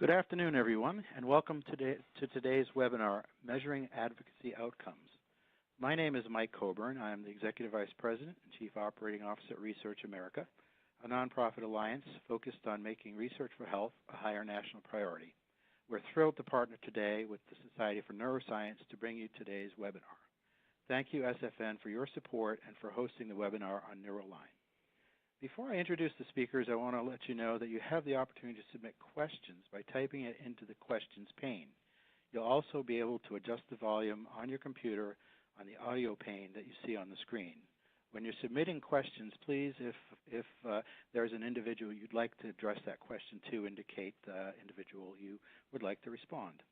Good afternoon, everyone, and welcome to today's webinar, Measuring Advocacy Outcomes. My name is Mike Coburn. I am the Executive Vice President and Chief Operating Officer at Research America, a nonprofit alliance focused on making research for health a higher national priority. We're thrilled to partner today with the Society for Neuroscience to bring you today's webinar. Thank you, SFN, for your support and for hosting the webinar on Neuroline. Before I introduce the speakers, I want to let you know that you have the opportunity to submit questions by typing it into the questions pane. You'll also be able to adjust the volume on your computer on the audio pane that you see on the screen. When you're submitting questions, please, if there's an individual you'd like to address that question to, indicate the individual you would like to respond.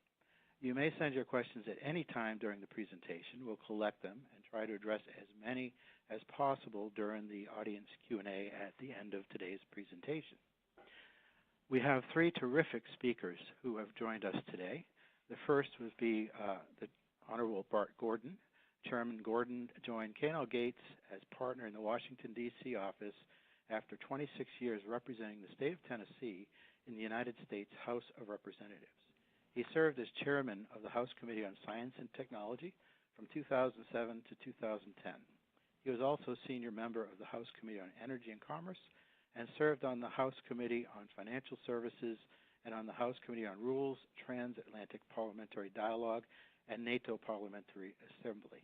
You may send your questions at any time during the presentation. We'll collect them and try to address as many as possible during the audience Q&A at the end of today's presentation. We have three terrific speakers who have joined us today. The first would be the Honorable Bart Gordon. Chairman Gordon joined K&L Gates as partner in the Washington, D.C. office after 26 years representing the state of Tennessee in the United States House of Representatives. He served as chairman of the House Committee on Science and Technology from 2007 to 2010. He was also senior member of the House Committee on Energy and Commerce and served on the House Committee on Financial Services and on the House Committee on Rules, Transatlantic Parliamentary Dialogue, and NATO Parliamentary Assembly.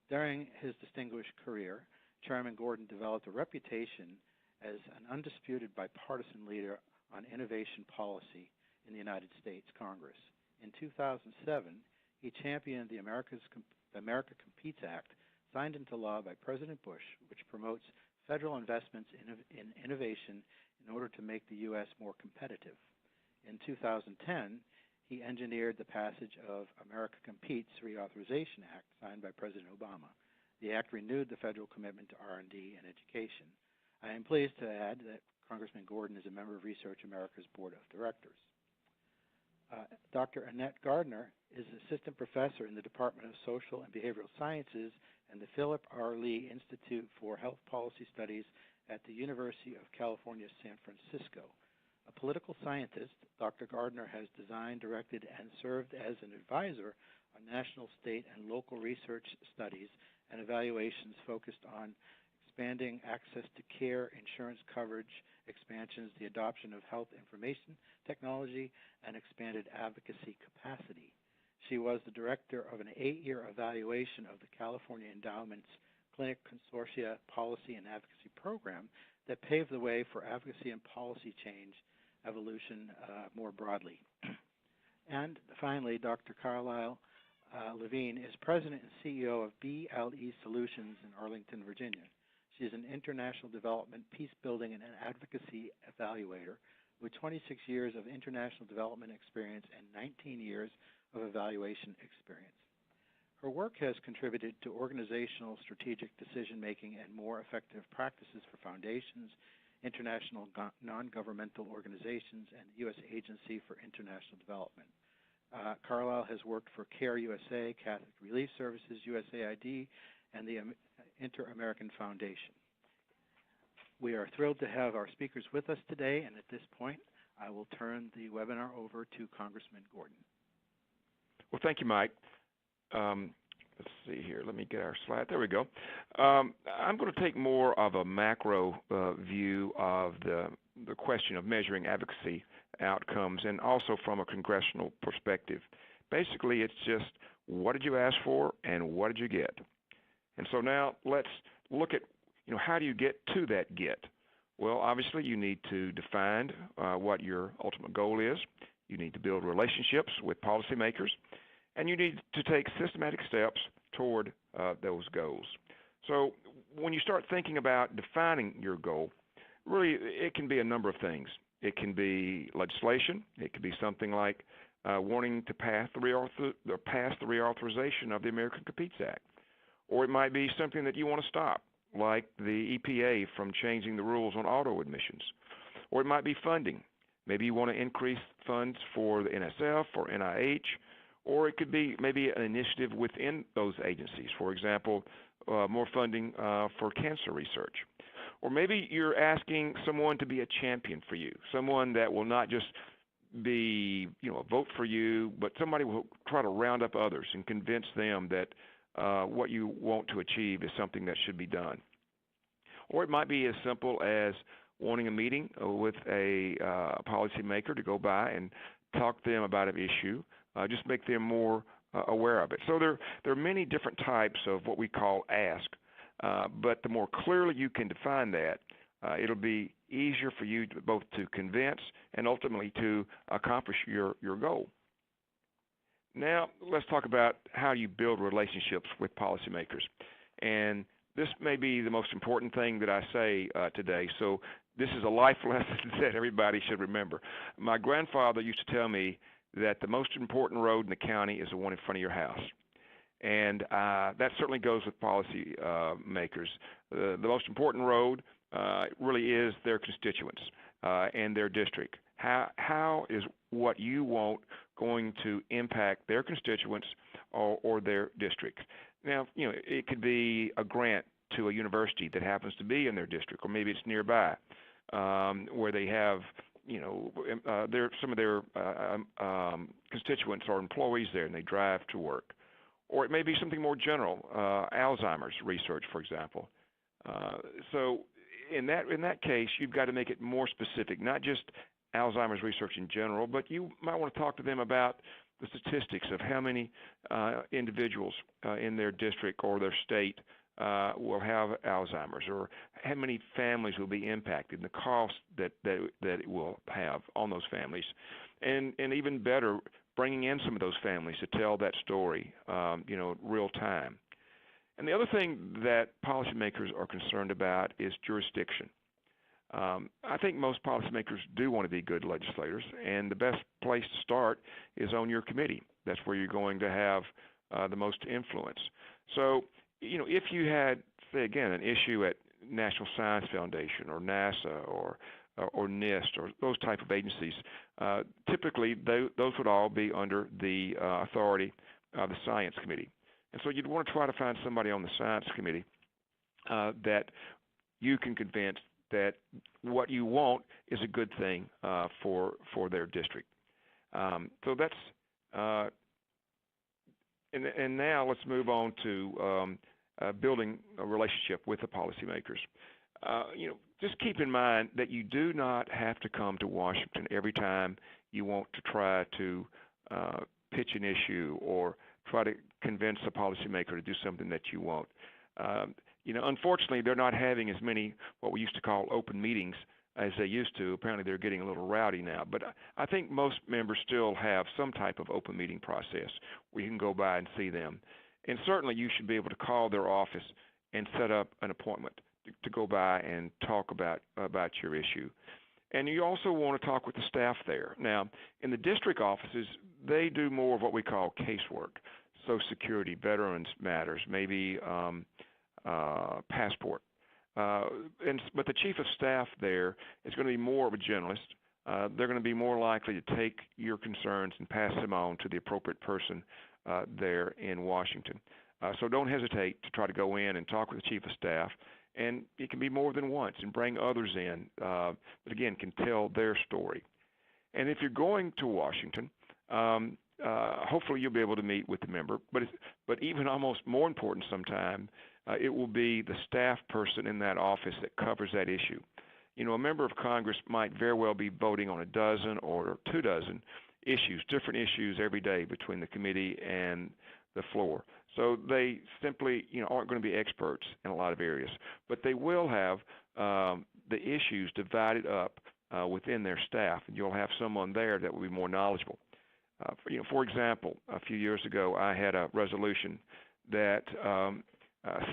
During his distinguished career, Chairman Gordon developed a reputation as an undisputed bipartisan leader on innovation policy in the United States Congress. In 2007, he championed the America Competes Act, signed into law by President Bush, which promotes federal investments in innovation in order to make the U.S. more competitive. In 2010, he engineered the passage of America Competes Reauthorization Act, signed by President Obama. The act renewed the federal commitment to R&D and education. I am pleased to add that Congressman Gordon is a member of Research America's Board of Directors. Dr. Annette Gardner is Assistant Professor in the Department of Social and Behavioral Sciences and the Philip R. Lee Institute for Health Policy Studies at the University of California, San Francisco. A political scientist, Dr. Gardner has designed, directed, and served as an advisor on national, state, and local research studies and evaluations focused on expanding access to care, insurance coverage expansions, the adoption of health information technology, and expanded advocacy capacity. She was the director of an 8-year evaluation of the California Endowment's Clinic Consortia Policy and Advocacy Program that paved the way for advocacy and policy change evolution more broadly. And finally, Dr. Carlisle Levine is president and CEO of BLE Solutions in Arlington, Virginia. She is an international development, peace building, and an advocacy evaluator with 26 years of international development experience and 19 years of evaluation experience. Her work has contributed to organizational strategic decision-making and more effective practices for foundations, international non-governmental organizations, and the U.S. Agency for International Development. Carlisle has worked for CARE USA, Catholic Relief Services, USAID, and the Inter-American Foundation. We are thrilled to have our speakers with us today, and at this point, I will turn the webinar over to Congressman Gordon. Well, thank you, Mike. Let's see here. Let me get our slide. There we go. I'm going to take more of a macro view of the question of measuring advocacy outcomes, and also from a congressional perspective. Basically, it's just what did you ask for and what did you get? And so now let's look at, how do you get to that get? Well, obviously, you need to define what your ultimate goal is. You need to build relationships with policymakers, and you need to take systematic steps toward those goals. So when you start thinking about defining your goal, really it can be a number of things. It can be legislation. It could be something like wanting to pass the reauthorization of the American Competes Act. Or it might be something that you want to stop, like the EPA from changing the rules on auto emissions. Or it might be funding. Maybe you want to increase funds for the NSF or NIH, or it could be maybe an initiative within those agencies. For example, more funding for cancer research. Or maybe you're asking someone to be a champion for you, someone that will not just be, a vote for you, but somebody will try to round up others and convince them that what you want to achieve is something that should be done. Or it might be as simple as wanting a meeting with a policymaker to go by and talk to them about an issue, just make them more aware of it. So there are many different types of what we call ask, but the more clearly you can define that, it'll be easier for you to both to convince and ultimately to accomplish your goal. Now, let's talk about how you build relationships with policymakers. And this may be the most important thing that I say today, so this is a life lesson that everybody should remember. My grandfather used to tell me that the most important road in the county is the one in front of your house. And that certainly goes with policy makers. The most important road really is their constituents and their district. How is what you want going to impact their constituents or their district? Now, it could be a grant to a university that happens to be in their district, or maybe it's nearby, where they have, some of their constituents are employees there and they drive to work. Or it may be something more general, Alzheimer's research, for example. So in that case, you've got to make it more specific, not just Alzheimer's research in general, but you might want to talk to them about the statistics of how many individuals in their district or their state will have Alzheimer's, or how many families will be impacted, and the cost that it will have on those families. And even better, bringing in some of those families to tell that story, real time. And the other thing that policymakers are concerned about is jurisdiction. I think most policymakers do want to be good legislators, and the best place to start is on your committee. That's where you're going to have the most influence. So, if you had, say again, an issue at National Science Foundation or NASA or NIST or those type of agencies, typically those would all be under the authority of the Science Committee. And so you'd want to try to find somebody on the Science Committee that you can convince that what you want is a good thing for their district. So that's and now let's move on to building a relationship with the policymakers. Just keep in mind that you do not have to come to Washington every time you want to try to pitch an issue or try to convince a policymaker to do something that you want. Unfortunately, they're not having as many what we used to call open meetings as they used to. Apparently, they're getting a little rowdy now. But I think most members still have some type of open meeting process where you can go by and see them. And certainly, you should be able to call their office and set up an appointment to go by and talk about your issue. And you also want to talk with the staff there. Now, in the district offices, they do more of what we call casework, Social Security, Veterans Matters, maybe passport. But the chief of staff there is going to be more of a generalist. They're going to be more likely to take your concerns and pass them on to the appropriate person there in Washington. So don't hesitate to try to go in and talk with the chief of staff. And it can be more than once, and bring others in that, again, can tell their story. And if you're going to Washington, hopefully you'll be able to meet with the member. But even almost more important sometime, it will be the staff person in that office that covers that issue. A member of Congress might very well be voting on a dozen or 24 issues, different issues every day between the committee and the floor. So they simply, aren't going to be experts in a lot of areas, but they will have the issues divided up within their staff, and you'll have someone there that will be more knowledgeable. For example, a few years ago, I had a resolution that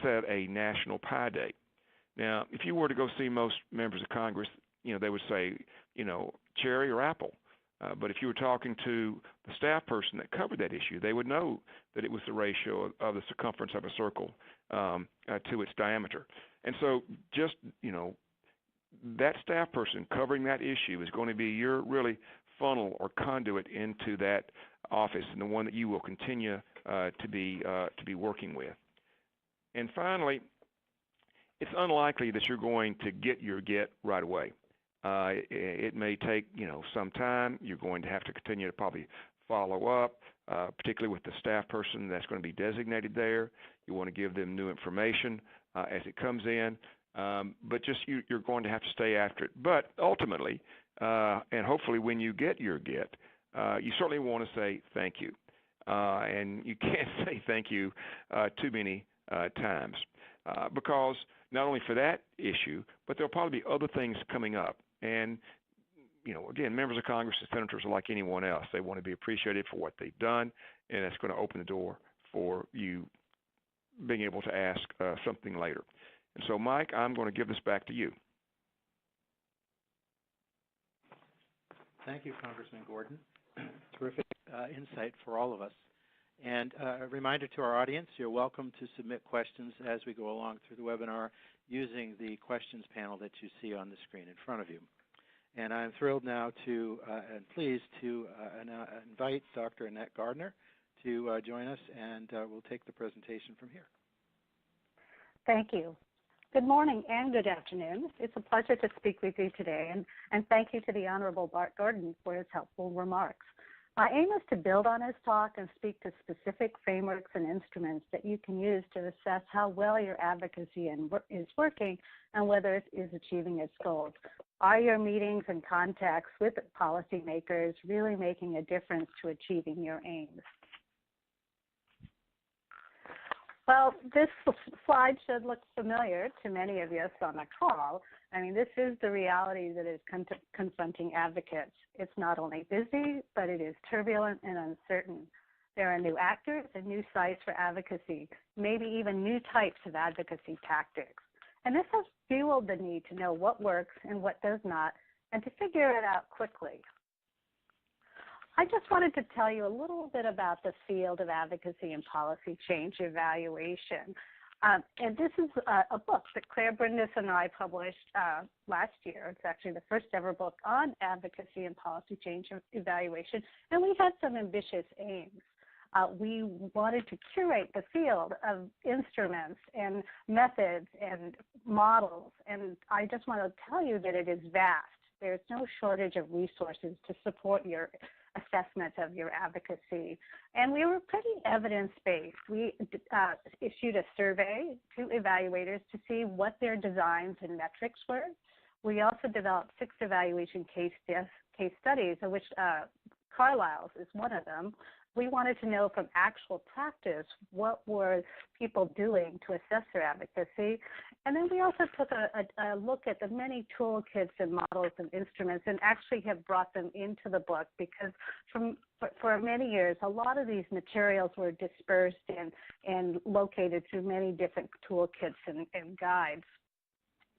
set a National Pie Day. Now, if you were to go see most members of Congress, they would say, cherry or apple. But if you were talking to the staff person that covered that issue, they would know that it was the ratio of the circumference of a circle to its diameter. And so just, that staff person covering that issue is going to be your really funnel or conduit into that office, and the one that you will continue to be working with. And finally, it's unlikely that you're going to get your get right away. It may take, some time. You're going to have to continue to probably follow up, particularly with the staff person that's going to be designated there. You want to give them new information as it comes in, but just you're going to have to stay after it. But ultimately, and hopefully when you get your get, you certainly want to say thank you. And you can't say thank you too many times because not only for that issue, but there'll probably be other things coming up. And, again, members of Congress and senators are like anyone else. They want to be appreciated for what they've done, and that's going to open the door for you being able to ask something later. And so, Mike, I'm going to give this back to you. Thank you, Congressman Gordon. Terrific insight for all of us. And a reminder to our audience, you're welcome to submit questions as we go along through the webinar using the questions panel that you see on the screen in front of you. And I'm thrilled now and pleased to invite Dr. Annette Gardner to join us, and we'll take the presentation from here. Thank you. Good morning and good afternoon. It's a pleasure to speak with you today, and thank you to the Honorable Bart Gordon for his helpful remarks. My aim is to build on his talk and speak to specific frameworks and instruments that you can use to assess how well your advocacy is working and whether it is achieving its goals. Are your meetings and contacts with policymakers really making a difference to achieving your aims? Well, this slide should look familiar to many of us on the call. I mean, this is the reality that is confronting advocates. It's not only busy, but it is turbulent and uncertain. There are new actors and new sites for advocacy, maybe even new types of advocacy tactics. And this has fueled the need to know what works and what does not, and to figure it out quickly. I just wanted to tell you a little bit about the field of advocacy and policy change evaluation. And this is a book that Claire Brindis and I published last year. It's actually the first ever book on advocacy and policy change evaluation, and we had some ambitious aims. We wanted to curate the field of instruments and methods and models, and I just want to tell you that it is vast. There's no shortage of resources to support your assessment of your advocacy. And we were pretty evidence-based. We issued a survey to evaluators to see what their designs and metrics were. We also developed 6 evaluation case studies, of which Carlisle's is one of them. We wanted to know from actual practice what were people doing to assess their advocacy. And then we also took a look at the many toolkits and models and instruments and actually have brought them into the book because for many years, a lot of these materials were dispersed and located through many different toolkits and guides.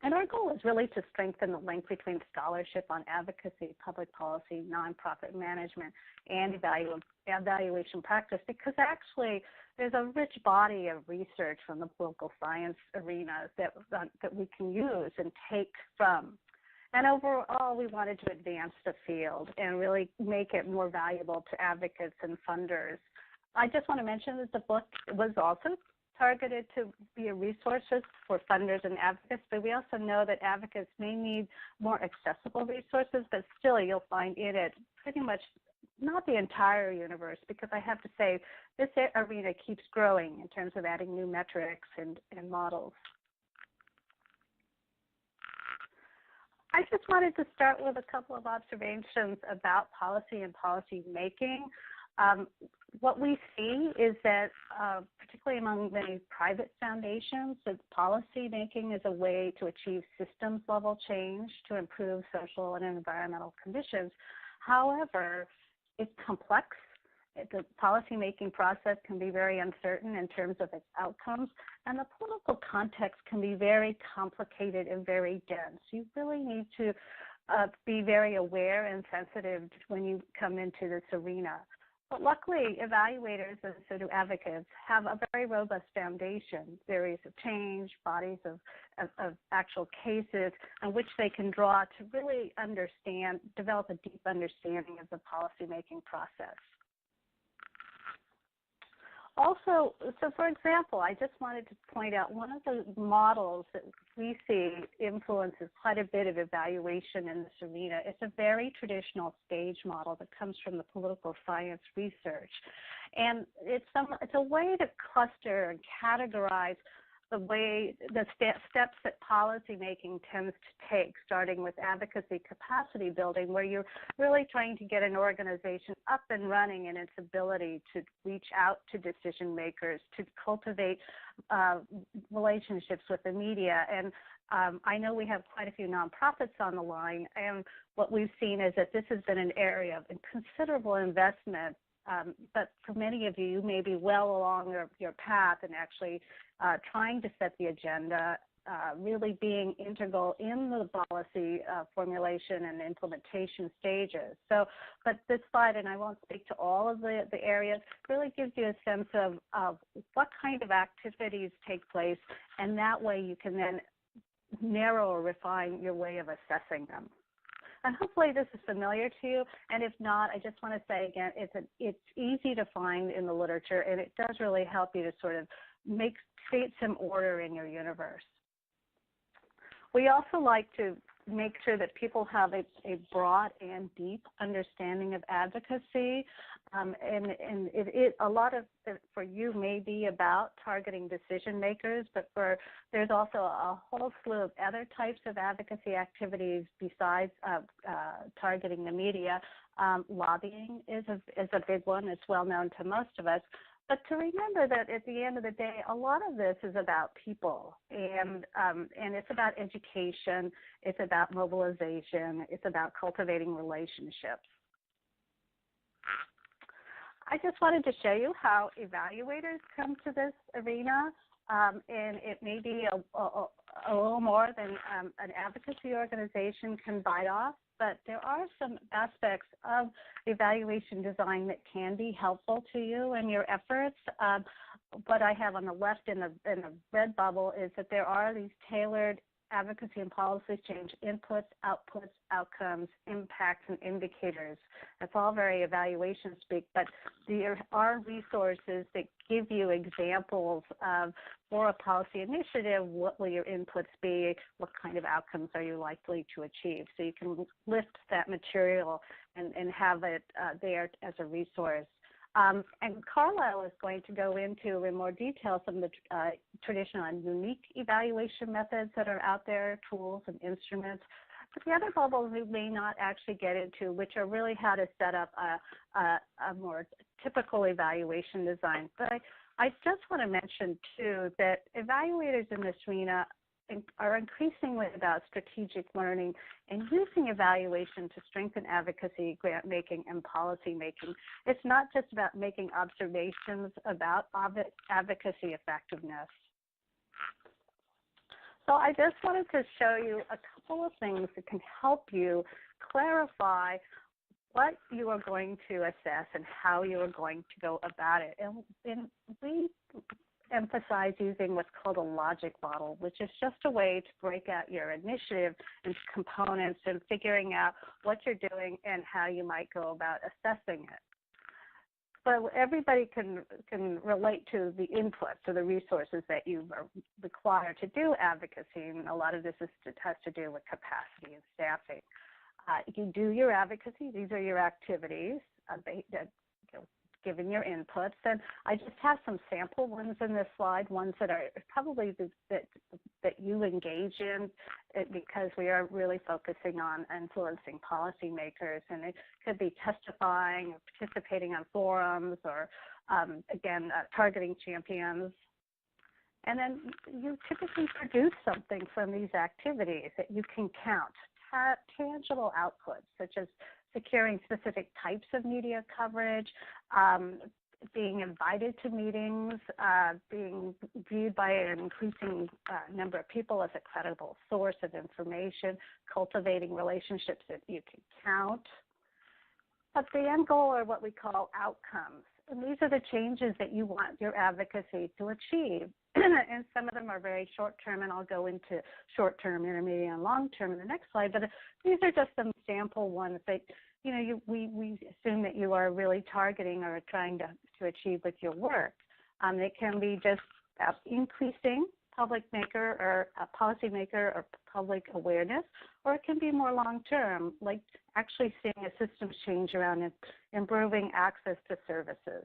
And our goal is really to strengthen the link between scholarship on advocacy, public policy, nonprofit management, and evaluation practice, because actually there's a rich body of research from the political science arena that we can use and take from. And overall, we wanted to advance the field and really make it more valuable to advocates and funders. I just want to mention that the book was also targeted to be a resource for funders and advocates, but we also know that advocates may need more accessible resources, but still you'll find in it pretty much not the entire universe, because I have to say this arena keeps growing in terms of adding new metrics and models. I just wanted to start with a couple of observations about policy and policy making. What we see is that, particularly among many private foundations, that policy making is a way to achieve systems-level change to improve social and environmental conditions. However, it's complex. The policy-making process can be very uncertain in terms of its outcomes, and the political context can be very complicated and very dense. You really need to be very aware and sensitive when you come into this arena. But luckily, evaluators and so do advocates have a very robust foundation, theories of change, bodies of actual cases on which they can draw to really develop a deep understanding of the policymaking process. also, so for example, I just wanted to point out one of the models that we see influences quite a bit of evaluation in this arena. It's a very traditional stage model that comes from the political science research. And it's a way to cluster and categorize the steps that policymaking tends to take, starting with advocacy capacity building, where you're really trying to get an organization up and running in its ability to reach out to decision makers, to cultivate relationships with the media. And I know we have quite a few nonprofits on the line, and what we've seen is that this has been an area of considerable investment. But for many of you, you may be well along your path and actually trying to set the agenda, really being integral in the policy formulation and implementation stages. So, but this slide, and I won't speak to all of the areas, really gives you a sense of what kind of activities take place, and that way you can then narrow or refine your way of assessing them. And hopefully this is familiar to you, and if not, I just want to say again, it's easy to find in the literature, and it does really help you to sort of create some order in your universe. We also like to make sure that people have a broad and deep understanding of advocacy, and a lot of it for you may be about targeting decision makers, but there's also a whole slew of other types of advocacy activities besides targeting the media. Lobbying is a big one. It's well known to most of us. But to remember that at the end of the day, a lot of this is about people, and it's about education, it's about mobilization, it's about cultivating relationships. I just wanted to show you how evaluators come to this arena, and it may be a little more than an advocacy organization can bite off, but there are some aspects of evaluation design that can be helpful to you in your efforts. What I have on the left in the red bubble is that there are these tailored advocacy and policy change inputs, outputs, outcomes, impacts, and indicators. That's all very evaluation speak, but there are resources that give you examples of, for a policy initiative, what will your inputs be, what kind of outcomes are you likely to achieve. So you can lift that material and have it there as a resource. And Carlisle is going to go into in more detail some of the traditional and unique evaluation methods that are out there, tools and instruments. But the other bubbles we may not actually get into, which are really how to set up a more typical evaluation design. But I just want to mention, too, that evaluators in this arena are increasingly about strategic learning and using evaluation to strengthen advocacy, grant making, and policy making. It's not just about making observations about advocacy effectiveness. So I just wanted to show you a couple of things that can help you clarify what you are going to assess and how you are going to go about it. And we emphasize using what's called a logic model, which is just a way to break out your initiative into components and figuring out what you're doing and how you might go about assessing it. But everybody can relate to the inputs or the resources that you require to do advocacy, and a lot of this has to do with capacity and staffing. You do your advocacy. These are your activities. Given your inputs, and I just have some sample ones in this slide, ones that are probably that you engage in, because we are really focusing on influencing policymakers, and it could be testifying or participating on forums or, again, targeting champions. And then you typically produce something from these activities that you can count, tangible outputs, such as securing specific types of media coverage, being invited to meetings, being viewed by an increasing number of people as a credible source of information, cultivating relationships that you can count. But the end goal are what we call outcomes. And these are the changes that you want your advocacy to achieve. And some of them are very short-term, and I'll go into short-term, intermediate, and long-term in the next slide. But these are just some sample ones that, you know, we assume that you are really targeting or trying to achieve with your work. It can be just increasing public maker or policymaker or public awareness, or it can be more long-term, like actually seeing a systems change around improving access to services.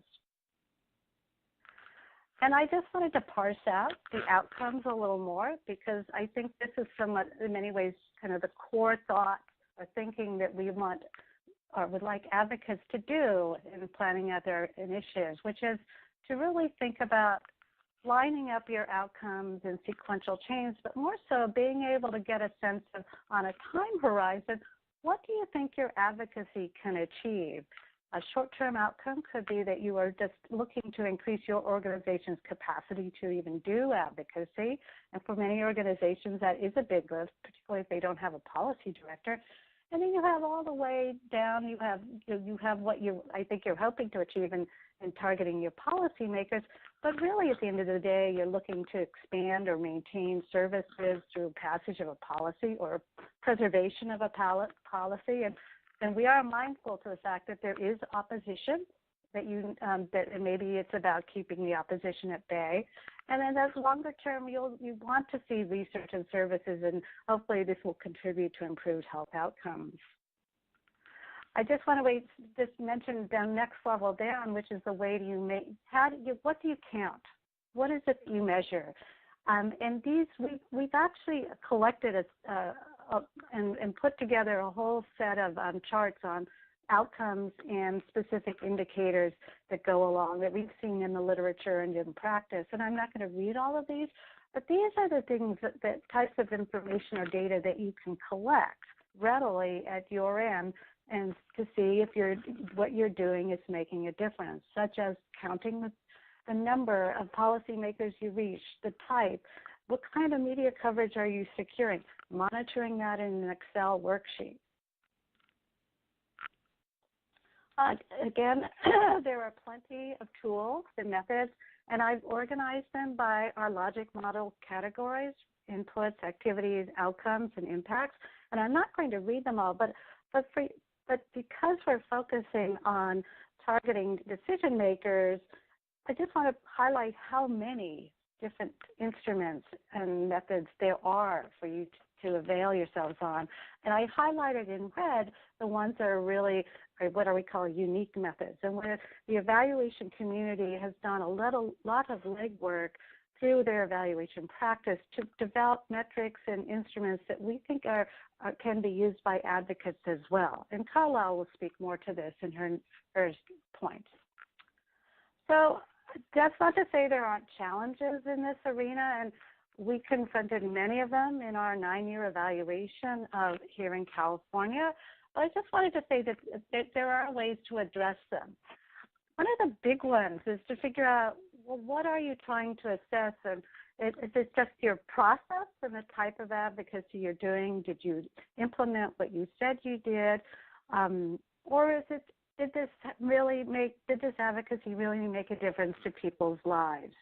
And I just wanted to parse out the outcomes a little more, because I think this is somewhat, in many ways, kind of the core thought or thinking that we want or would like advocates to do in planning out their initiatives, which is to really think about lining up your outcomes in sequential chains, but more so being able to get a sense of, on a time horizon, what do you think your advocacy can achieve? A short-term outcome could be that you are just looking to increase your organization's capacity to even do advocacy. And for many organizations, that is a big lift, particularly if they don't have a policy director. And then you have all the way down, you have what I think you're hoping to achieve in targeting your policymakers. But really, at the end of the day, you're looking to expand or maintain services through passage of a policy or preservation of a policy. And we are mindful to the fact that there is opposition, that maybe it's about keeping the opposition at bay. And then as longer term, you want to see research and services, and hopefully this will contribute to improved health outcomes. I just want to just mention the next level down, which is the way what do you count? What is it that you measure? And these, we've actually collected and put together a whole set of charts on outcomes and specific indicators that go along that we've seen in the literature and in practice. And I'm not going to read all of these, but these are the things that types of information or data that you can collect readily at your end, and to see if what you're doing is making a difference, such as counting the number of policymakers you reach, the type, what kind of media coverage are you securing, monitoring that in an Excel worksheet. Again, there are plenty of tools and methods, and I've organized them by our logic model categories: inputs, activities, outcomes, and impacts. And I'm not going to read them all, but because we're focusing on targeting decision makers, I just want to highlight how many different instruments and methods there are for you to avail yourselves on. And I highlighted in red the ones that are really what we call unique methods, and where the evaluation community has done a lot of legwork through their evaluation practice to develop metrics and instruments that we think can be used by advocates as well. And Carlisle will speak more to this in her points. So that's not to say there aren't challenges in this arena, and we confronted many of them in our 9-year evaluation here in California. But I just wanted to say that there are ways to address them. One of the big ones is to figure out, well, what are you trying to assess? And is it just your process and the type of advocacy you're doing? Did you implement what you said you did? Or is it, did this advocacy really make a difference to people's lives?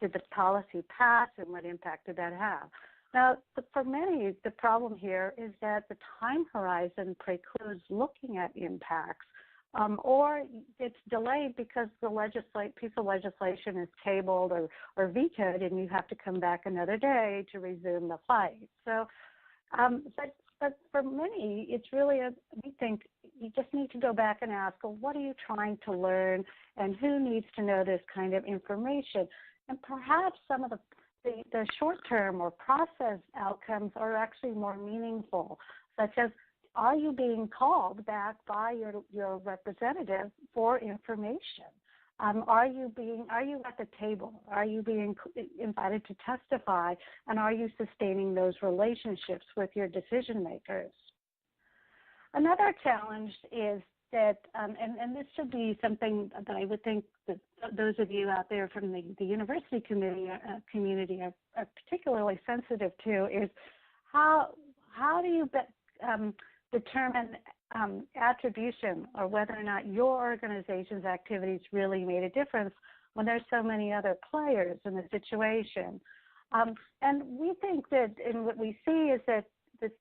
Did the policy pass, and what impact did that have? Now, for many, the problem here is that the time horizon precludes looking at impacts, or it's delayed because the piece of legislation is tabled or vetoed, and you have to come back another day to resume the fight. So, but for many, it's really we think you just need to go back and ask, well, what are you trying to learn, and who needs to know this kind of information? And perhaps some of the short-term or process outcomes are actually more meaningful, such as, are you being called back by your representative for information? Are you at the table? Are you being invited to testify? And are you sustaining those relationships with your decision makers? Another challenge is that, and this should be something that I would think that those of you out there from the university community are particularly sensitive to, is how do you determine attribution, or whether or not your organization's activities really made a difference when there's so many other players in the situation. And we think that, and what we see is that this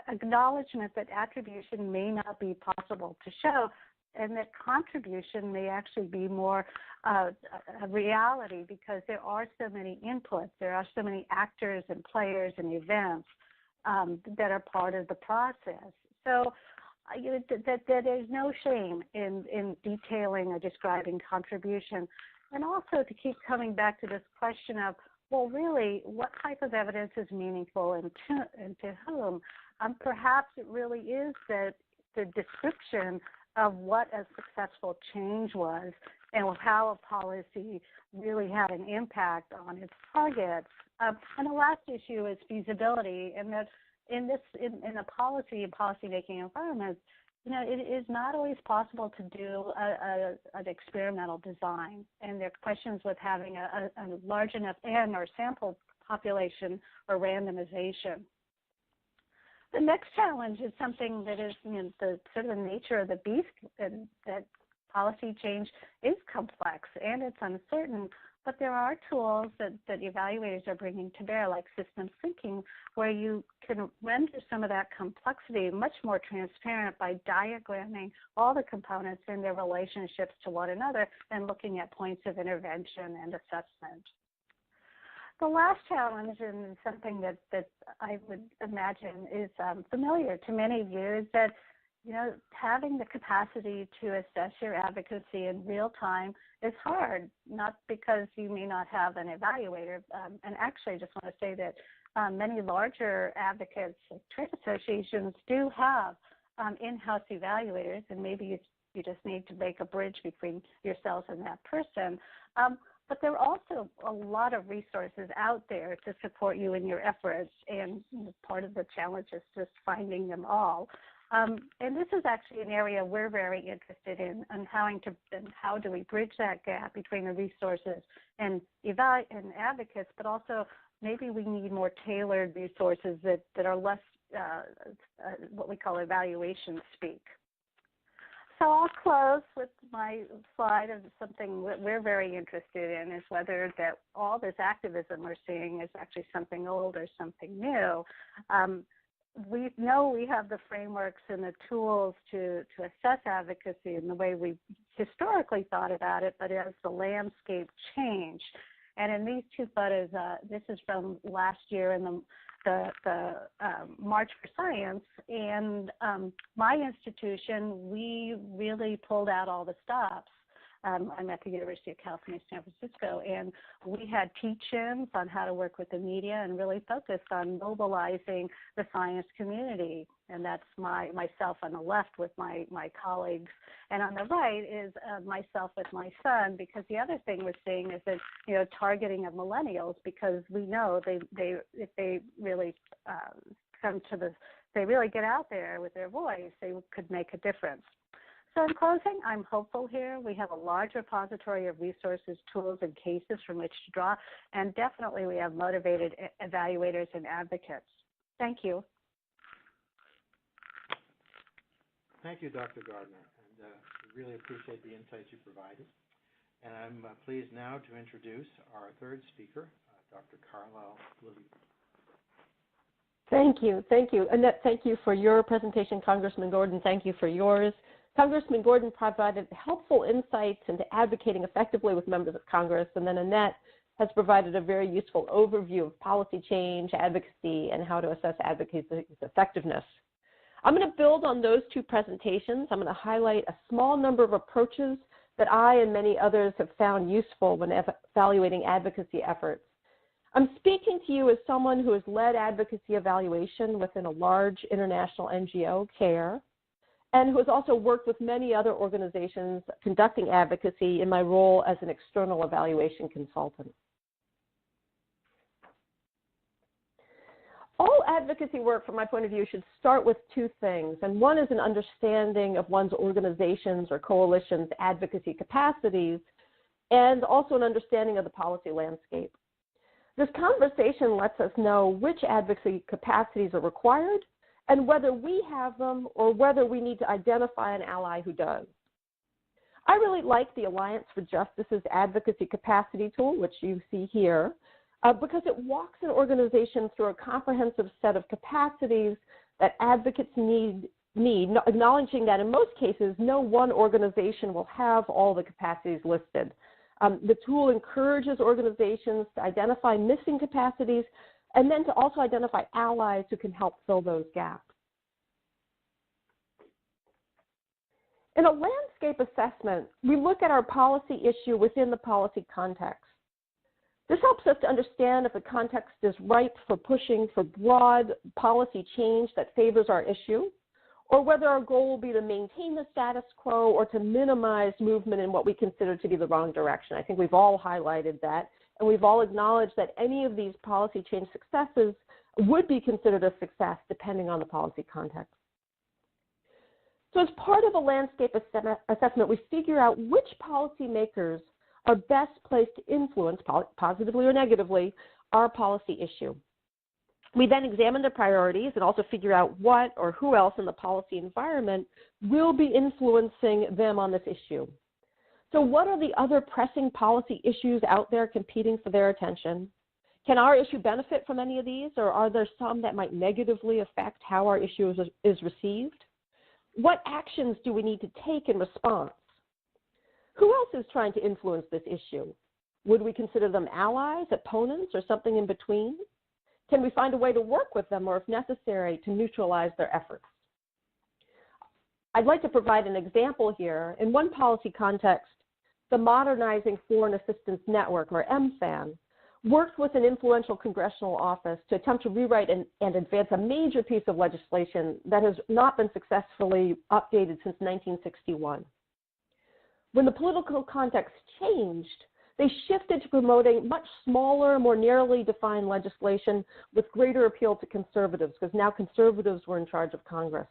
acknowledgement that attribution may not be possible to show that contribution may actually be more a reality because there are so many inputs, there are so many actors and players and events that are part of the process. So that there's no shame in detailing or describing contribution. And also to keep coming back to this question of, well, really, what type of evidence is meaningful and to whom? Perhaps it really is that the description of what a successful change was and how a policy really had an impact on its targets. And the last issue is feasibility, and that in a policy and policymaking environment, it is not always possible to do an experimental design, and there are questions with having a large enough N or sample population or randomization. The next challenge is something that is the sort of the nature of the beast, and that policy change is complex and it's uncertain, but there are tools that evaluators are bringing to bear, like systems thinking, where you can render some of that complexity much more transparent by diagramming all the components and their relationships to one another and looking at points of intervention and assessment. The last challenge, and something that I would imagine is familiar to many of you, is that having the capacity to assess your advocacy in real time is hard, not because you may not have an evaluator. And actually, I just want to say that many larger advocates, like trade associations, do have in-house evaluators, and maybe you just need to make a bridge between yourselves and that person. But there are also a lot of resources out there to support you in your efforts, and part of the challenge is just finding them all. And this is actually an area we're very interested in, and how do we bridge that gap between the resources and advocates, but also maybe we need more tailored resources that are less what we call evaluation speak. So I'll close with my slide of something that we're very interested in, is whether that all this activism we're seeing is actually something old or something new. We know we have the frameworks and the tools to assess advocacy in the way we historically thought about it, but as the landscape changed. And in these two photos, this is from last year in the March for Science, and my institution, we really pulled out all the stops. I'm at the University of California, San Francisco, and we had teach-ins on how to work with the media and really focused on mobilizing the science community. And that's myself on the left with my colleagues. And on the right is myself with my son, because the other thing we're seeing is that, targeting of millennials, because we know if they really they really get out there with their voice, they could make a difference. So in closing, I'm hopeful here. We have a large repository of resources, tools, and cases from which to draw, and definitely we have motivated evaluators and advocates. Thank you. Thank you, Dr. Gardner, and we really appreciate the insights you provided. And I'm pleased now to introduce our third speaker, Dr. Carlisle. Thank you. Annette, thank you for your presentation. Congressman Gordon, thank you for yours. Congressman Gordon provided helpful insights into advocating effectively with members of Congress, and then Annette has provided a very useful overview of policy change, advocacy, and how to assess advocacy's effectiveness. I'm going to build on those two presentations. I'm going to highlight a small number of approaches that I and many others have found useful when evaluating advocacy efforts. I'm speaking to you as someone who has led advocacy evaluation within a large international NGO, CARE, and who has also worked with many other organizations conducting advocacy in my role as an external evaluation consultant. All advocacy work, from my point of view, should start with two things, and one is an understanding of one's organization's or coalition's advocacy capacities, and also an understanding of the policy landscape. This conversation lets us know which advocacy capacities are required and whether we have them or whether we need to identify an ally who does. I really like the Alliance for Justice's advocacy capacity tool, which you see here, because it walks an organization through a comprehensive set of capacities that advocates need need, acknowledging that in most cases, no one organization will have all the capacities listed. The tool encourages organizations to identify missing capacities and then to also identify allies who can help fill those gaps. In a landscape assessment, we look at our policy issue within the policy context. This helps us to understand if the context is ripe for pushing for broad policy change that favors our issue, or whether our goal will be to maintain the status quo or to minimize movement in what we consider to be the wrong direction. I think we've all highlighted that, and we've all acknowledged that any of these policy change successes would be considered a success depending on the policy context. So as part of a landscape assessment, we figure out which policymakers are best placed to influence, positively or negatively, our policy issue. We then examine the priorities and also figure out what or who else in the policy environment will be influencing them on this issue. So what are the other pressing policy issues out there competing for their attention? Can our issue benefit from any of these, or are there some that might negatively affect how our issue is received? What actions do we need to take in response? Who else is trying to influence this issue? Would we consider them allies, opponents, or something in between? Can we find a way to work with them, or if necessary, to neutralize their efforts? I'd like to provide an example here. In one policy context, the Modernizing Foreign Assistance Network, or MFAN, worked with an influential congressional office to attempt to rewrite and advance a major piece of legislation that has not been successfully updated since 1961. When the political context changed, they shifted to promoting much smaller, more narrowly defined legislation with greater appeal to conservatives, because now conservatives were in charge of Congress.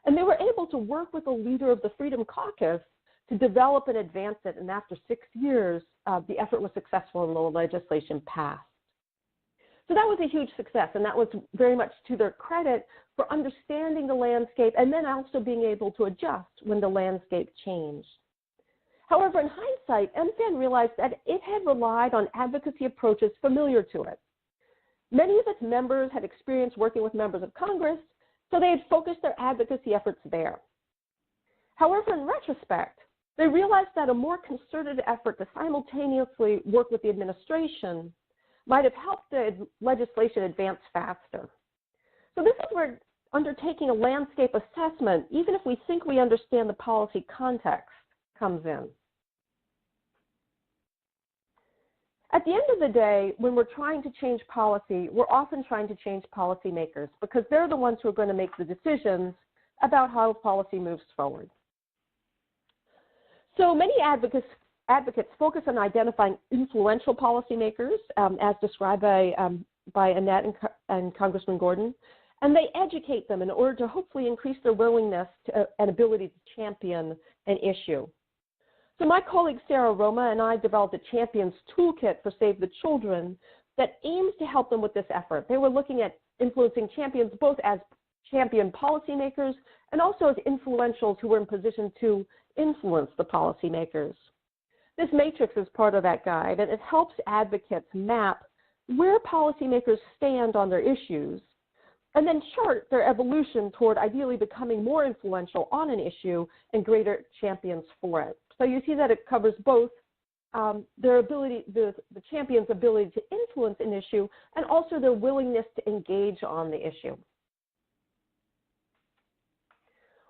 And they were able to work with the leader of the Freedom Caucus to develop and advance it, and after 6 years, the effort was successful and the legislation passed. So that was a huge success, and that was very much to their credit for understanding the landscape and then also being able to adjust when the landscape changed. However, in hindsight, MFAN realized that it had relied on advocacy approaches familiar to it. Many of its members had experience working with members of Congress, so they had focused their advocacy efforts there. However, in retrospect, they realized that a more concerted effort to simultaneously work with the administration might have helped the legislation advance faster. So this is where undertaking a landscape assessment, even if we think we understand the policy context, comes in. At the end of the day, when we're trying to change policy, we're often trying to change policymakers because they're the ones who are going to make the decisions about how policy moves forward. So many advocates focus on identifying influential policymakers, as described by Annette and Congressman Gordon, and they educate them in order to hopefully increase their willingness and ability to champion an issue. So my colleague Sarah Roma and I developed a Champions Toolkit for Save the Children that aims to help them with this effort. They were looking at influencing champions both as champion policymakers and also as influentials who were in position to influence the policymakers. This matrix is part of that guide, and it helps advocates map where policymakers stand on their issues and then chart their evolution toward ideally becoming more influential on an issue and greater champions for it. So you see that it covers both their ability, the champion's ability to influence an issue and also their willingness to engage on the issue.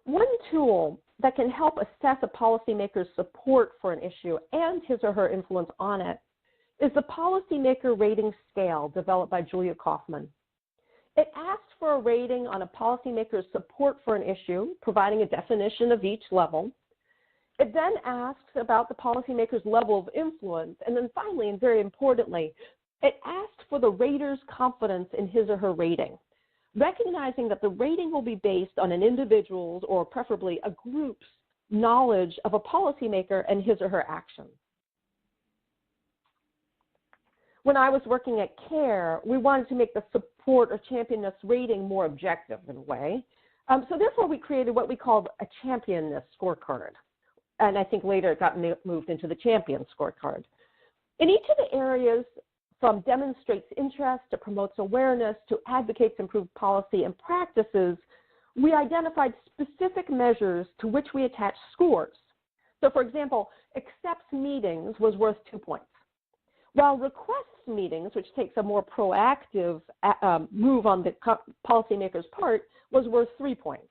One tool that can help assess a policymaker's support for an issue and his or her influence on it is the Policymaker Rating Scale developed by Julia Kaufman. It asks for a rating on a policymaker's support for an issue, providing a definition of each level. It then asks about the policymaker's level of influence, and then finally, and very importantly, it asks for the rater's confidence in his or her rating, recognizing that the rating will be based on an individual's or preferably a group's knowledge of a policymaker and his or her actions. When I was working at CARE, we wanted to make the support or championness rating more objective in a way. So therefore, we created what we called a Champion-ness Scorecard. And I think later it got moved into the Champion Scorecard. In each of the areas, from demonstrates interest to promotes awareness to advocates improved policy and practices, we identified specific measures to which we attached scores. So for example, accepts meetings was worth 2 points, while requests meetings, which takes a more proactive move on the policymaker's part, was worth 3 points.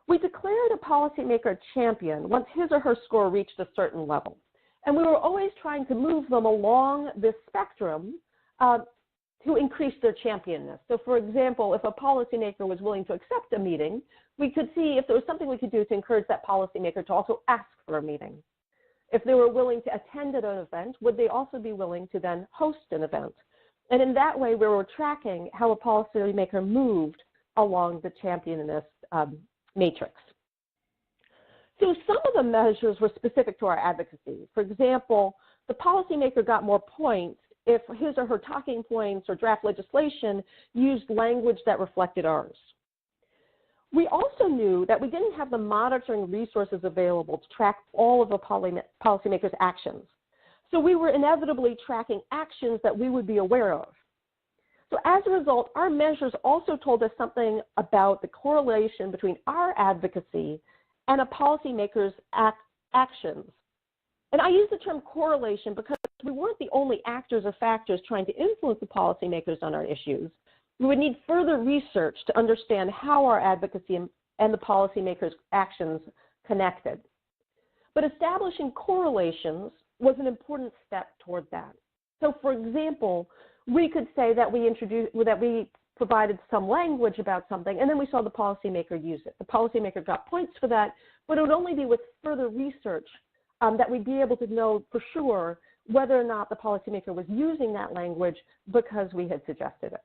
We declared a policymaker champion once his or her score reached a certain level. And we were always trying to move them along this spectrum to increase their champion-ness. So for example, if a policymaker was willing to accept a meeting, we could see if there was something we could do to encourage that policymaker to also ask for a meeting. If they were willing to attend at an event, would they also be willing to then host an event? And in that way, we were tracking how a policymaker moved along the champion-ness matrix. So some of the measures were specific to our advocacy. For example, the policymaker got more points if his or her talking points or draft legislation used language that reflected ours. We also knew that we didn't have the monitoring resources available to track all of the policymaker's actions. So we were inevitably tracking actions that we would be aware of. So as a result, our measures also told us something about the correlation between our advocacy and a policymaker's actions. And I use the term correlation because we weren't the only actors or factors trying to influence the policymakers on our issues. We would need further research to understand how our advocacy and the policymakers' actions connected. But establishing correlations was an important step toward that. So for example, we could say that we provided some language about something, and then we saw the policymaker use it. The policymaker got points for that, but it would only be with further research that we'd be able to know for sure whether or not the policymaker was using that language because we had suggested it.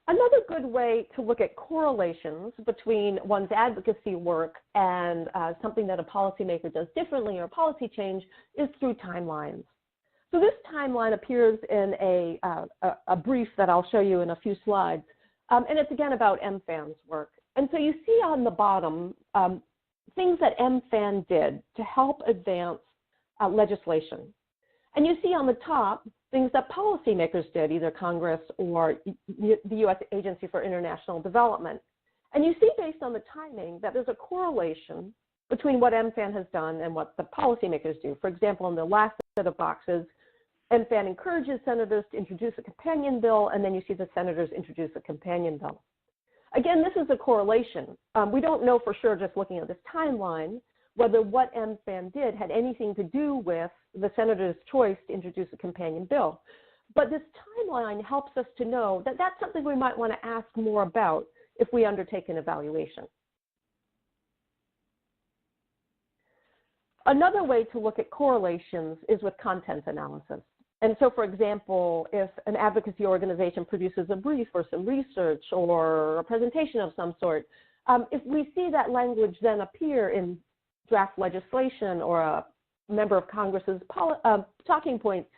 Another good way to look at correlations between one's advocacy work and something that a policymaker does differently or policy change is through timelines. So this timeline appears in a brief that I'll show you in a few slides, and it's again about MFAN's work. And so you see on the bottom things that MFAN did to help advance legislation. And you see on the top things that policymakers did, either Congress or the U.S. Agency for International Development. And you see based on the timing that there's a correlation between what MFAN has done and what the policymakers do. For example, in the last set of boxes, MFAN encourages senators to introduce a companion bill, and then you see the senators introduce a companion bill. Again, this is a correlation. We don't know for sure, just looking at this timeline, whether what MFAN did had anything to do with the senator's choice to introduce a companion bill. But this timeline helps us to know that that's something we might want to ask more about if we undertake an evaluation. Another way to look at correlations is with content analysis. And so, for example, if an advocacy organization produces a brief or some research or a presentation of some sort, if we see that language then appear in draft legislation or a member of Congress's talking points,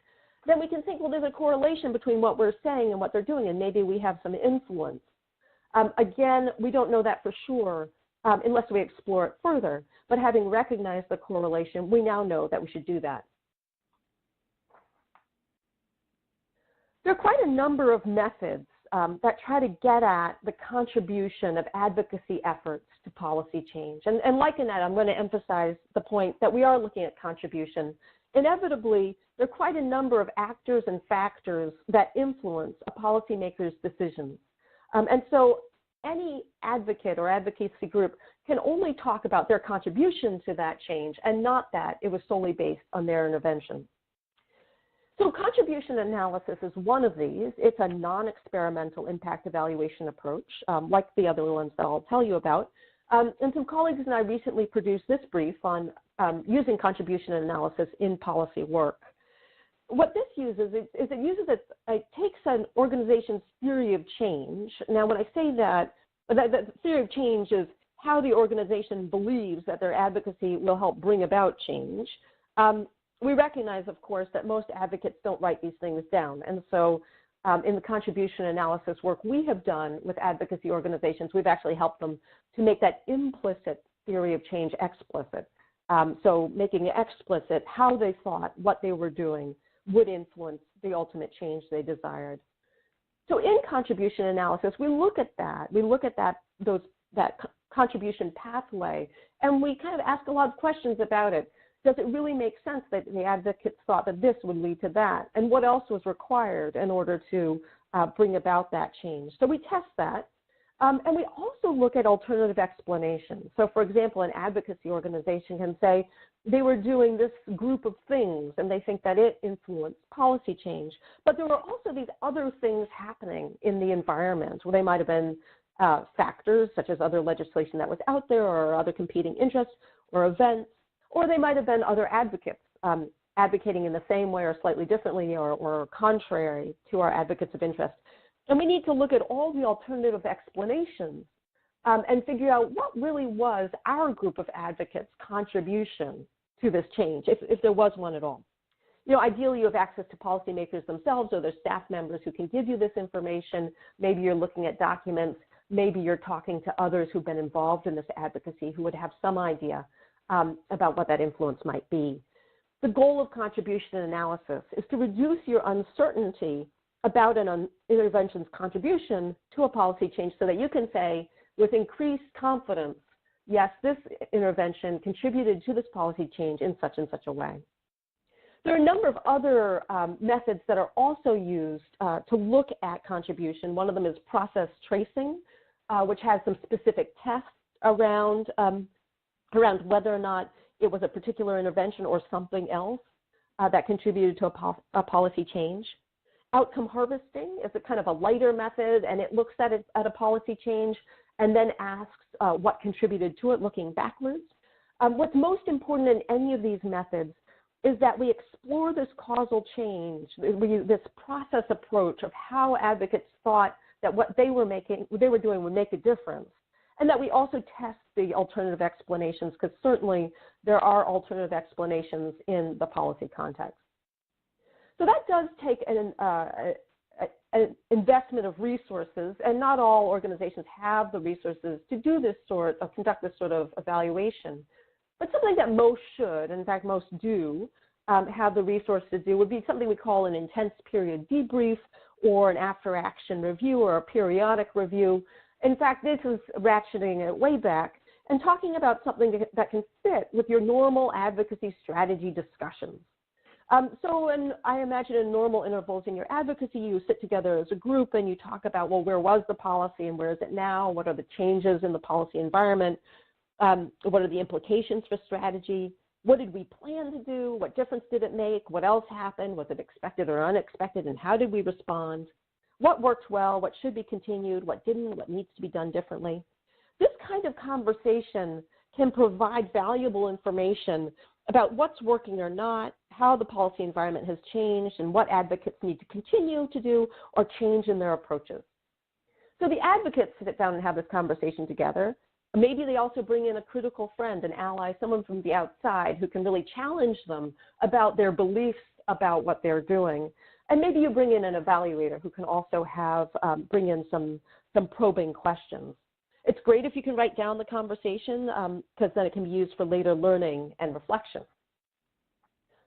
then we can think, well, there's a correlation between what we're saying and what they're doing, and maybe we have some influence. Again, we don't know that for sure unless we explore it further, but having recognized the correlation, we now know that we should do that. There are quite a number of methods that try to get at the contribution of advocacy efforts to policy change. And like Annette, I'm going to emphasize the point that we are looking at contribution. Inevitably, there are quite a number of actors and factors that influence a policymaker's decisions. And so any advocate or advocacy group can only talk about their contribution to that change and not that it was solely based on their intervention. So contribution analysis is one of these. It's a non-experimental impact evaluation approach, like the other ones that I'll tell you about. And some colleagues and I recently produced this brief on using contribution analysis in policy work. What this uses is it takes an organization's theory of change. Now, when I say that, the theory of change is how the organization believes that their advocacy will help bring about change. We recognize, of course, that most advocates don't write these things down. And so in the contribution analysis work we have done with advocacy organizations, we've actually helped them to make that implicit theory of change explicit. So making it explicit how they thought what they were doing would influence the ultimate change they desired. So in contribution analysis, we look at that. We look at that contribution pathway, and we kind of ask a lot of questions about it. Does it really make sense that the advocates thought that this would lead to that? And what else was required in order to bring about that change? So we test that. And we also look at alternative explanations. So for example, an advocacy organization can say they were doing this group of things and they think that it influenced policy change. But there were also these other things happening in the environment where they might have been factors such as other legislation that was out there or other competing interests or events, or they might have been other advocates advocating in the same way or slightly differently or contrary to our advocates of interest. And we need to look at all the alternative explanations and figure out what really was our group of advocates' contribution to this change, if there was one at all. You know, ideally you have access to policymakers themselves or their staff members who can give you this information. Maybe you're looking at documents. Maybe you're talking to others who've been involved in this advocacy who would have some idea about what that influence might be. The goal of contribution analysis is to reduce your uncertainty about an intervention's contribution to a policy change so that you can say with increased confidence, yes, this intervention contributed to this policy change in such and such a way. There are a number of other methods that are also used to look at contribution. One of them is process tracing, which has some specific tests around whether or not it was a particular intervention or something else that contributed to a policy change. Outcome harvesting is a kind of a lighter method, and it looks at a policy change and then asks what contributed to it, looking backwards. What's most important in any of these methods is that we explore this causal change, this process approach of how advocates thought that what they were doing would make a difference, and that we also test the alternative explanations, because certainly there are alternative explanations in the policy context. So that does take an investment of resources, and not all organizations have the resources to do this conduct this sort of evaluation. But something that most should, in fact most do, have the resources to do would be something we call an intense period debrief or an after-action review or a periodic review. In fact, this is ratcheting it way back and talking about something that can fit with your normal advocacy strategy discussions. So I imagine in normal intervals in your advocacy, you sit together as a group and you talk about, well, where was the policy and where is it now? What are the changes in the policy environment? What are the implications for strategy? What did we plan to do? What difference did it make? What else happened? Was it expected or unexpected? And how did we respond? What worked well? What should be continued? What didn't? What needs to be done differently? This kind of conversation can provide valuable information about what's working or not, how the policy environment has changed, and what advocates need to continue to do or change in their approaches. So the advocates sit down and have this conversation together. Maybe they also bring in a critical friend, an ally, someone from the outside who can really challenge them about their beliefs about what they're doing. And maybe you bring in an evaluator who can also bring in some probing questions. It's great if you can write down the conversation because then it can be used for later learning and reflection.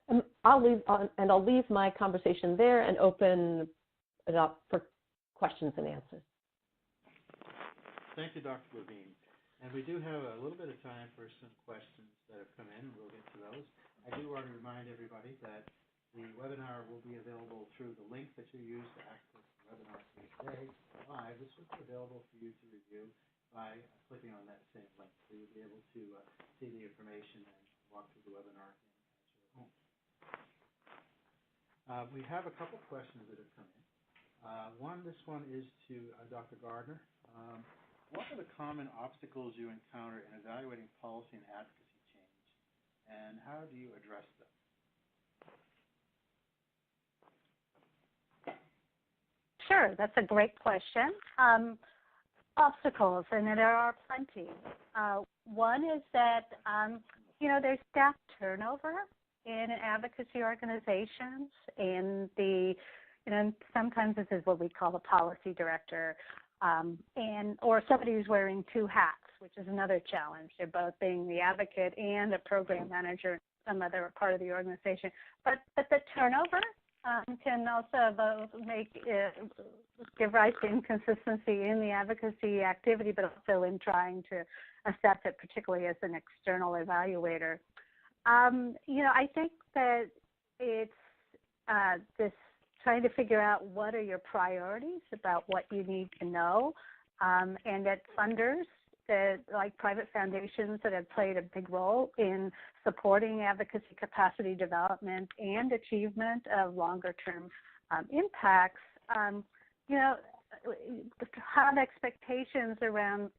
And I'll leave my conversation there and open it up for questions and answers. Thank you, Dr. Levine. And we do have a little bit of time for some questions that have come in. We'll get to those. I do want to remind everybody that the webinar will be available through the link that you used to access the webinar today live. This will be available for you to review by clicking on that same link. So you'll be able to see the information and walk through the webinar at your home. We have a couple questions that have come in. This one is to Dr. Gardner. What are the common obstacles you encounter in evaluating policy and advocacy change, and how do you address them? Sure, that's a great question. Obstacles, and there are plenty. One is that, there's staff turnover in advocacy organizations, and sometimes this is what we call a policy director, or somebody who's wearing two hats, which is another challenge. They're both being the advocate and a program manager in some other part of the organization. But the turnover can also give rise to inconsistency in the advocacy activity, but also in trying to assess it, particularly as an external evaluator. I think that it's this trying to figure out what are your priorities about what you need to know, and that funders, that like private foundations that have played a big role in supporting advocacy capacity development and achievement of longer-term impacts, have expectations around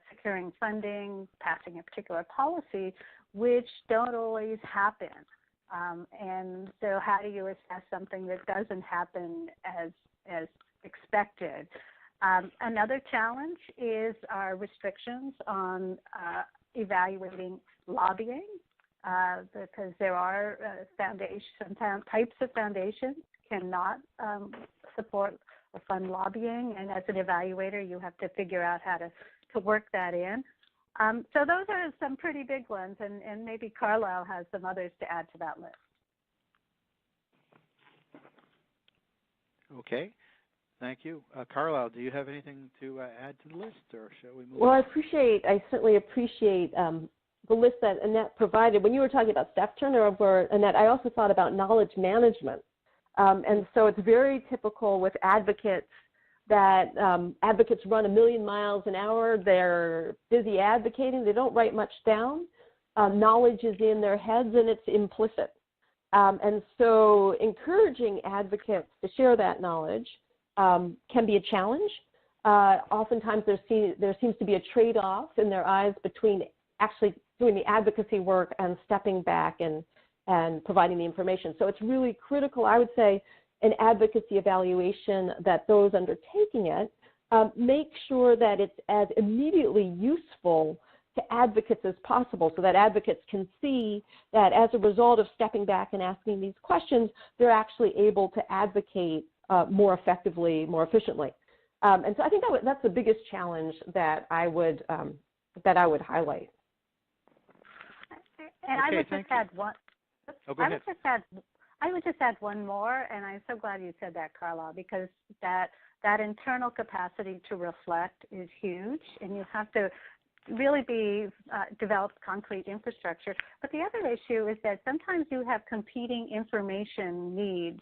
securing funding, passing a particular policy, which don't always happen. And so how do you assess something that doesn't happen as expected? Another challenge is our restrictions on evaluating lobbying, because there are types of foundations cannot support or fund lobbying, and as an evaluator, you have to figure out how to work that in. So those are some pretty big ones, and maybe Carlisle has some others to add to that list. Okay. Thank you. Carlisle, do you have anything to add to the list, or shall we move Well, on? I certainly appreciate the list that Annette provided. When you were talking about staff turnover, Annette, I also thought about knowledge management. And so it's very typical with advocates that advocates run 1,000,000 miles an hour. They're busy advocating. They don't write much down. Knowledge is in their heads, and it's implicit. And so encouraging advocates to share that knowledge can be a challenge. Oftentimes there seems to be a trade-off in their eyes between actually doing the advocacy work and stepping back and providing the information. So it's really critical, I would say, an advocacy evaluation that those undertaking it make sure that it's as immediately useful to advocates as possible, so that advocates can see that as a result of stepping back and asking these questions, they're actually able to advocate more effectively, more efficiently. And so I think that's the biggest challenge that I would highlight. And okay, I would just add one. Oh, go ahead. I would just add one more, and I'm so glad you said that, Carlisle, because that internal capacity to reflect is huge, and you have to really develop concrete infrastructure. But the other issue is that sometimes you have competing information needs,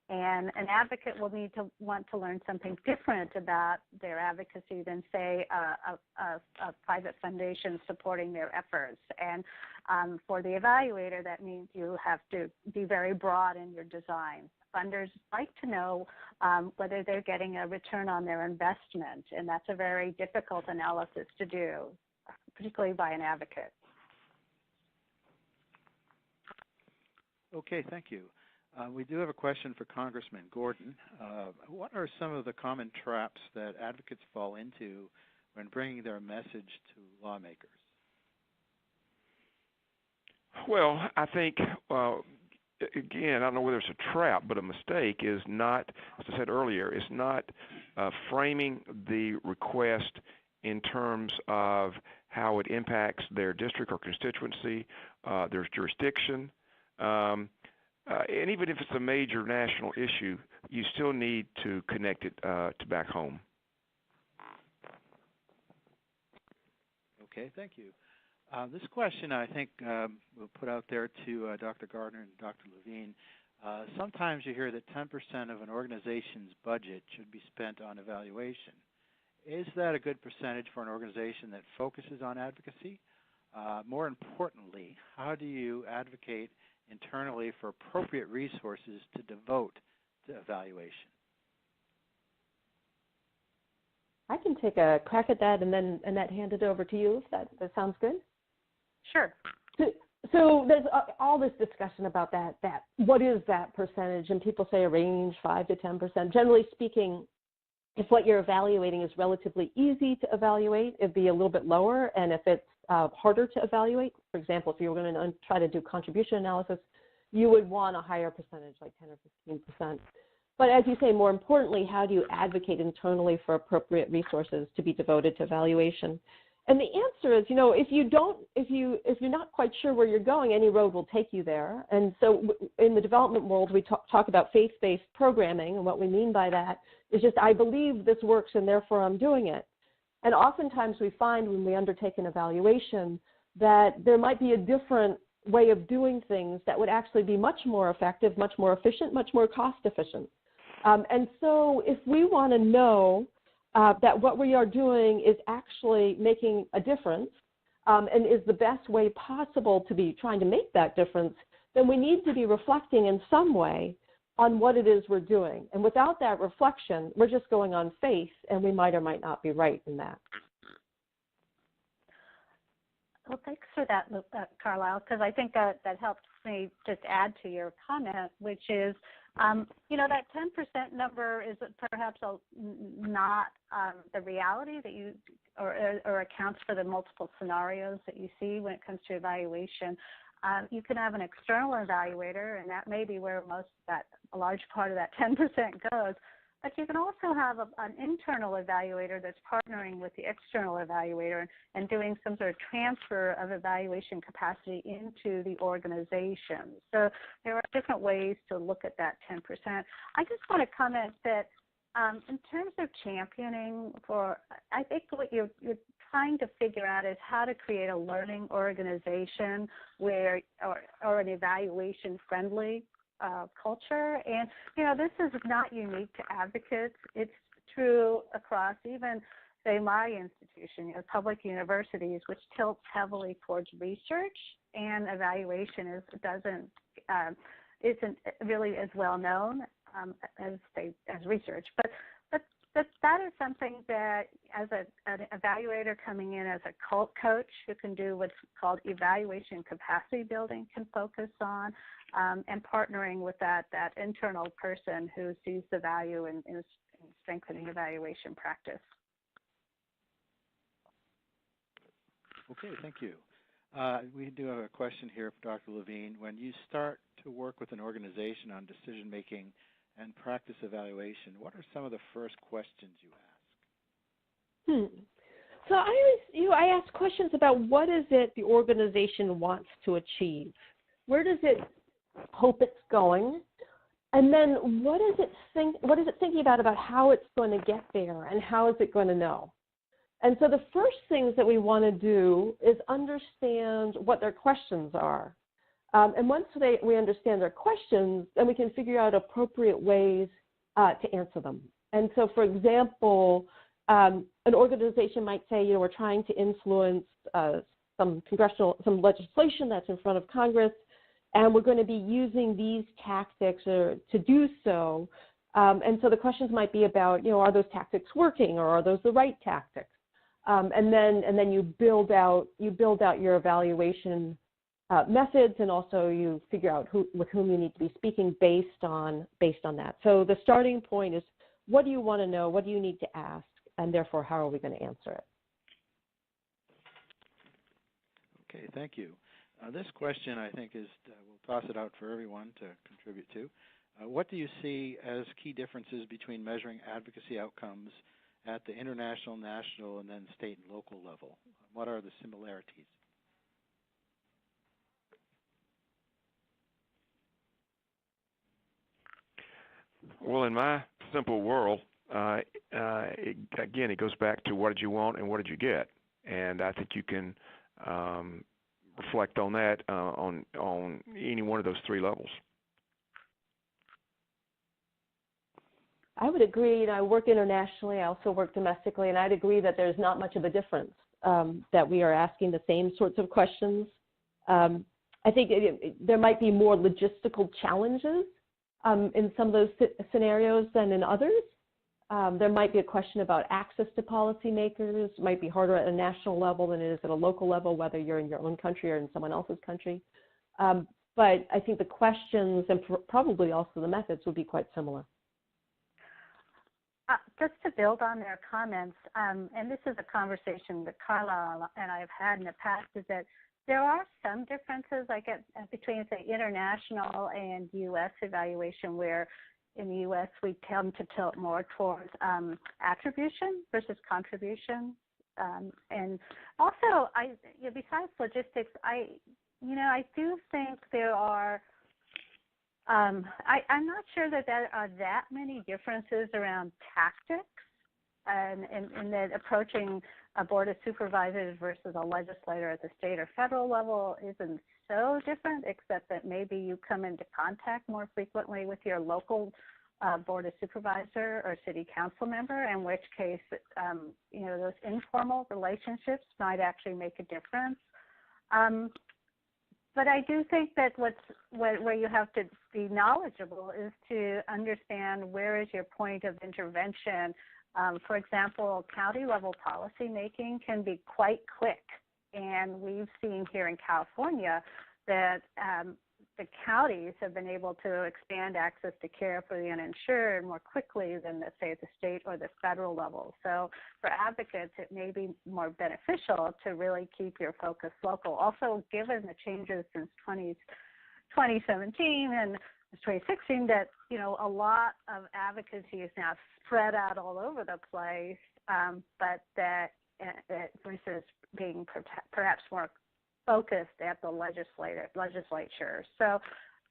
and an advocate will want to learn something different about their advocacy than, say, a private foundation supporting their efforts. And for the evaluator, that means you have to be very broad in your design. Funders like to know whether they're getting a return on their investment, and that's a very difficult analysis to do, particularly by an advocate. Okay, thank you. We do have a question for Congressman Gordon. What are some of the common traps that advocates fall into when bringing their message to lawmakers? Well, I think, again, I don't know whether it's a trap, but a mistake is not, as I said earlier, is not framing the request in terms of how it impacts their district or constituency, their jurisdiction. And even if it's a major national issue, you still need to connect it to back home. Okay, thank you. This question, I think, we'll put out there to Dr. Gardner and Dr. Levine. Sometimes you hear that 10% of an organization's budget should be spent on evaluation. Is that a good percentage for an organization that focuses on advocacy? More importantly, how do you advocate internally for appropriate resources to devote to evaluation? I can take a crack at that and then Annette hand it over to you if that sounds good. Sure. So there's all this discussion about that what is that percentage, and people say a range, 5 to 10%. Generally speaking, if what you're evaluating is relatively easy to evaluate, it'd be a little bit lower, and if it's harder to evaluate, for example, if you were going to try to do contribution analysis, you would want a higher percentage, like 10 or 15%. But as you say, more importantly, how do you advocate internally for appropriate resources to be devoted to evaluation? And the answer is, if you're not quite sure where you're going, any road will take you there. And so in the development world, we talk about faith-based programming, and what we mean by that is just, I believe this works and therefore I'm doing it. And oftentimes we find when we undertake an evaluation that there might be a different way of doing things that would actually be much more effective, much more efficient, much more cost efficient. And so if we want to know that what we are doing is actually making a difference and is the best way possible to be trying to make that difference, then we need to be reflecting in some way on what it is we're doing. And without that reflection, we're just going on faith, and we might or might not be right in that. Well, thanks for that, Carlisle, because I think that helps me just add to your comment, which is, that 10% number is perhaps not the reality that you, or accounts for the multiple scenarios that you see when it comes to evaluation. You can have an external evaluator, and that may be where a large part of that 10% goes. But you can also have an internal evaluator that's partnering with the external evaluator and doing some sort of transfer of evaluation capacity into the organization. So there are different ways to look at that 10%. I just want to comment that in terms of championing I think what you're trying to figure out is how to create a learning organization or an evaluation-friendly culture. And, this is not unique to advocates. It's true across even, say, my institution, public universities, which tilts heavily towards research, and evaluation isn't really as well known as research. But that is something that, as an evaluator coming in as a coach who can do what's called evaluation capacity building, can focus on, and partnering with that internal person who sees the value in strengthening evaluation practice. Okay, thank you. We do have a question here for Dr. Levine. When you start to work with an organization on decision-making and practice evaluation, what are some of the first questions you ask? So I ask questions about what is it the organization wants to achieve? Where does it hope it's going? And then what is it thinking about how it's going to get there, and how is it going to know? And so the first things that we want to do is understand what their questions are. And once we understand their questions, then we can figure out appropriate ways to answer them. And so, for example, an organization might say, we're trying to influence some legislation that's in front of Congress, and we're going to be using these tactics to do so. And so the questions might be about, are those tactics working, or are those the right tactics? And then you build out your evaluation methods, and also you figure out with whom you need to be speaking based on that. So the starting point is, what do you want to know? What do you need to ask? And therefore, how are we going to answer it? Okay, thank you. This question, I think, we'll toss it out for everyone to contribute to. What do you see as key differences between measuring advocacy outcomes at the international, national, and then state and local level? What are the similarities? Well, in my simple world, again, it goes back to what did you want and what did you get? And I think you can reflect on that on any one of those three levels. I would agree. I work internationally. I also work domestically, and I'd agree that there's not much of a difference, that we are asking the same sorts of questions. I think there might be more logistical challenges in some of those scenarios than in others. There might be a question about access to policymakers. It might be harder at a national level than it is at a local level, whether you're in your own country or in someone else's country. But I think the questions and probably also the methods would be quite similar. Just to build on their comments, and this is a conversation that Carlisle and I have had in the past, is that there are some differences, I guess, between, say, international and U.S. evaluation, where in the U.S. we tend to tilt more towards attribution versus contribution. And also, besides logistics, I do think there are. I'm not sure that there are that many differences around tactics and that approaching a board of supervisors versus a legislator at the state or federal level isn't so different, except that maybe you come into contact more frequently with your local board of supervisor or city council member, in which case, those informal relationships might actually make a difference. But I do think that where you have to be knowledgeable is to understand where is your point of intervention. For example, county-level policy making can be quite quick, and we've seen here in California that the counties have been able to expand access to care for the uninsured more quickly than, let's say, at the state or the federal level. So for advocates, it may be more beneficial to really keep your focus local. Also, given the changes since 2017 and 2016, that a lot of advocacy is now spread out all over the place, but that versus being perhaps more focused at the legislature. So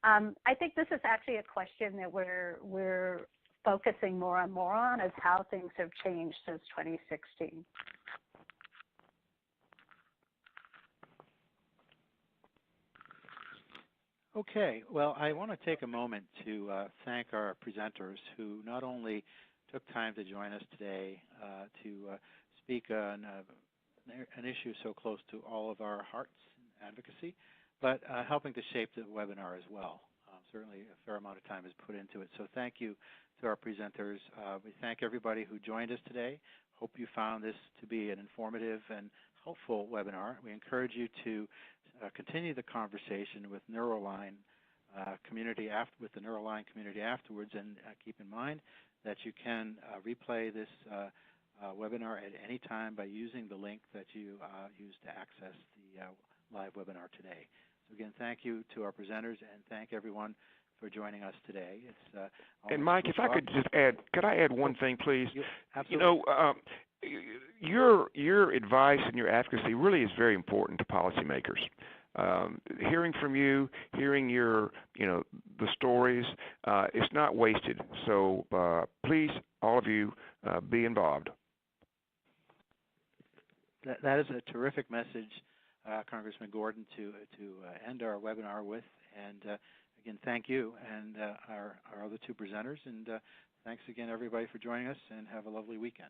I think this is actually a question that we're focusing more and more on, is how things have changed since 2016. Okay, well, I want to take a moment to thank our presenters who not only took time to join us today to speak on an issue so close to all of our hearts, advocacy, but helping to shape the webinar as well. Certainly a fair amount of time is put into it. So thank you to our presenters. We thank everybody who joined us today. Hope you found this to be an informative and helpful webinar. We encourage you to continue the conversation with Neuroline community with the Neuroline community afterwards, and keep in mind that you can replay this webinar at any time by using the link that you used to access the live webinar today. So again, thank you to our presenters, and thank everyone for joining us today. It's and Mike, if I could just add, could I add one thing, please? Absolutely. Your advice and your advocacy really is very important to policymakers. Hearing from you, hearing your, the stories, it's not wasted. So please, all of you, be involved. That is a terrific message, Congressman Gordon, to end our webinar with. And again, thank you and our other two presenters. And thanks again, everybody, for joining us, and have a lovely weekend.